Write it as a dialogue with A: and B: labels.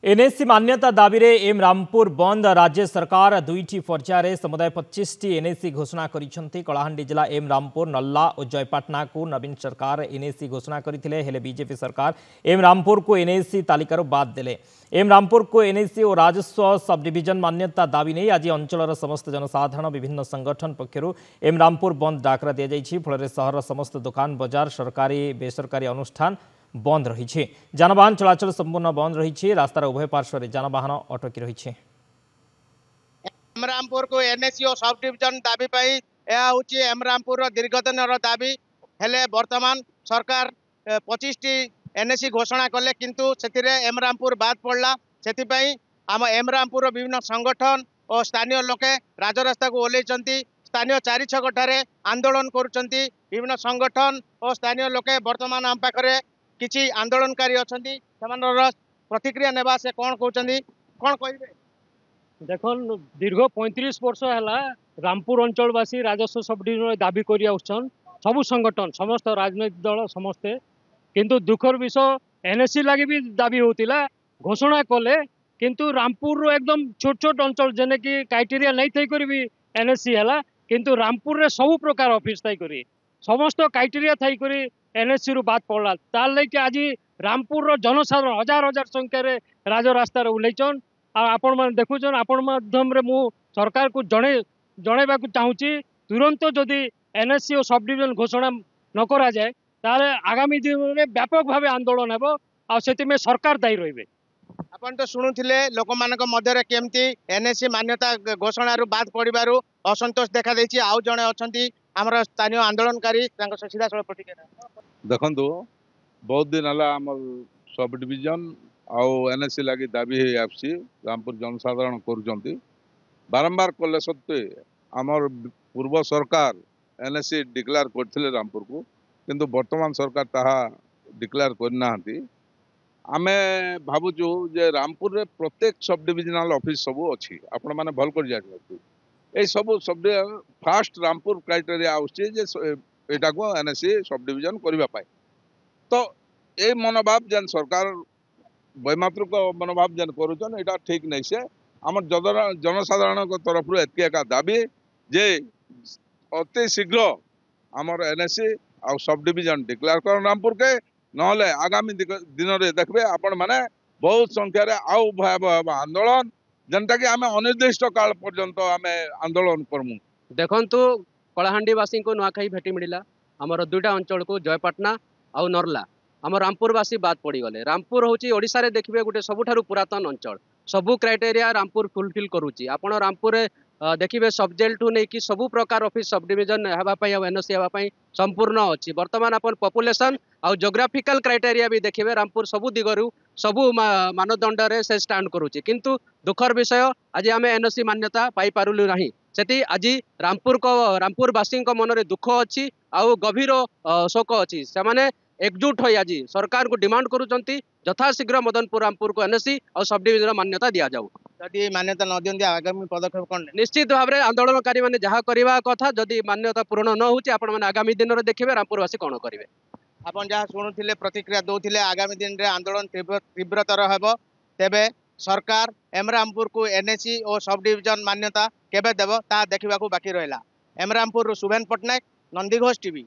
A: NAC मान्यता दाबी रे एम रामपुर बंद राज्य सरकार दुईटी पर्यायर समुदाय 25 टी एनएसी घोषणा करिसेंती। कलाहांडी जिला एम रामपुर नल्ला और जयपाटना को नवीन सरकार एनएसी घोषणा करथिले हेले बीजेपी सरकार एम रामपुर को एनएसी तालिकार बाद देले। एम रामपुर को एनएसी और राजस्व सब डिविजन मान्यता दाबी नहीं आज अंचल समस्त जनसाधारण विभिन्न संगठन पक्षर एम रामपुर बंद डाकरा दि जाइछि। फल सहर समस्त दुकान बजार सरकारी बेसरकारी अनुष्ठान बंद रही। जानवाहन चलाचल संपूर्ण बंद रही। रास्तार उभय पार्श्व जानवाहन अटकी रही।
B: एमरामपुर को एनएसी और सब डिविजन दाबी पाई एमरामपुर दीर्घदिन दाबी हेले वर्तमान सरकार 25 टी एनएसी घोषणा कले किंतु से एमरामपुर बाद पड़ला। से आम एमरामपुर विभिन्न संगठन और स्थानीय लोके राजरास्ता को ओल्लैचंती। स्थानीय 4 छकठारे आंदोलन करुचंती। विभिन्न संगठन और स्थानीय लोके वर्तमान आम पाखरे किछि आंदोलनकारी अछंती। समानर प्रतिक्रिया नेबा से कोन कहउचंती कोन कहिबे?
C: देखन दीर्घ 35 वर्ष है रामपुर अंचलवासी राजस्व सब डिविजन दाबी करिया उछन सबु संगठन समस्त राजनैतिक दल समस्ते किंतु दुखर विषय एनएससी लगी भी दाबी होतिला घोषणा कले किंतु रामपुर रो एकदम छोट छोट अंचल जेने कि क्राइटेरिया नहीं थई करी भी एनएससी हला किंतु रामपुर रे सब प्रकार ऑफिस थई करी समस्त क्राइटेरिया थई करी एनएससी रु बात पड़ला। तार लैके आज रामपुर रो जनसाधारण हजार हजार संख्या रे राजरास्ता रे उलैचन। आपण मैंने देखुन आपण माध्यम रे मु सरकार को जणेबा चाहूँगी तुरंत जदि एनएससी और सब डिविजन घोषणा न करा जाए ताले आगामी दिन में व्यापक भाव आंदोलन हेबो आ सेति में सरकार दायी रहिबे।
B: आपण तो शुणुथिले लोक मानक मध्य केमती एनएससी मान्यता घोषणा रु बाद पड़िबारु असंतोष देखा देछि। आउ जणे अछंती हमर स्थानीय आंदोलनकारी तांको सीधा सळ प्रतिक्रिया
D: देखंतु बहुत दिन हला हमर सब डिविजन आउ एनएससी लगी दाबी है आसी रामपुर जनसाधारण करुचंती बारंबार कले सत्वे आमर पूर्व सरकार एनएससी डिक्लेयर करथिले रामपुर को किंतु वर्तमान सरकार ताहा डिक्लेयर करना आमे भावुचु जे रामपुर रे प्रत्येक सब डिविजनल ऑफिस सब अच्छी आपण माने भल कर जाथि ए सब फास्ट रामपुर क्राइटेरिया आउछि जे एटा को एनएससी सब डिविजन करबा पाए तो ए मनोभाव जन सरकार वैमात्रिक मनोभाव जेन करुचन एटा ठीक नहीं से आम जनसाधारण तरफ एतिका दाबी जे अति शीघ्र आमर एनएससी आउ सब डिविजन डिक्लेयर कर रामपुर के नहले आगामी दिन में देखबे आपण माने बहुत संख्यार आउ भयावह आंदोलन जनता कि आमे अनिर्दिष्ट काल पर्यंत आमे आंदोलन करमु।
E: देखंतु कलाहांडीवासी को नुआखाई भेटी मिला आमर दुईटा अंचल को जयपाटना आउ नरला आम रामपुरवासी बाद पड़गले। रामपुर हूँ ओडिशा रे देखिए गोटे सबुठारु पुरातन अंचल सबू क्राइटेरिया रामपुर फुलफिल करुच्ची। आपण रामपुर देखिए सब जेल ठू नहीं कि सबू प्रकार ऑफिस सब डिविजन हाँपाई एनओसी हाँपाई संपूर्ण अच्छी। बर्तमान अपन पॉपुलेशन आउ जोग्राफिकल क्राइटेरिया भी देखिए रामपुर सबू दिगरु सबू मानदंड रे से स्टैंड करुच्ची किंतु दुखर विषय आज आम एनओसी मान्यता पाई पारुलु नहीं। सेठी आज रामपुरवासी मन रे दुख अच्छी आउ गभीर शोक अच्छी। से एकजुट हो आज सरकार को डिमांड करुचंती यथाशीघ्र मदनपुर रामपुर को एनएससी और सब डिविजन मान्यता दि जाऊ।
B: जदि मान्यता न दियंती आगामी पदक्षेप कोन?
E: निश्चित भाव में आंदोलनकारी मैंने जहाँ करवा कथा जदि मान्यता पूर्ण न होची आपण माने आगामी दिन में देखिए रामपुरवासी कौन करेंगे।
B: आपण जहाँ शुणुथिले प्रतिक्रिया दौथिले आगामी दिन में आंदोलन तीव्रतर हेबो तेबे सरकार एमरामपुर को एनएससी और सब डिविजन मान्यता केबे देबो ता देखिबाकू बाकी रहला। एमरामपुर शुभेन पटनायक, नंदीघोष टीवी।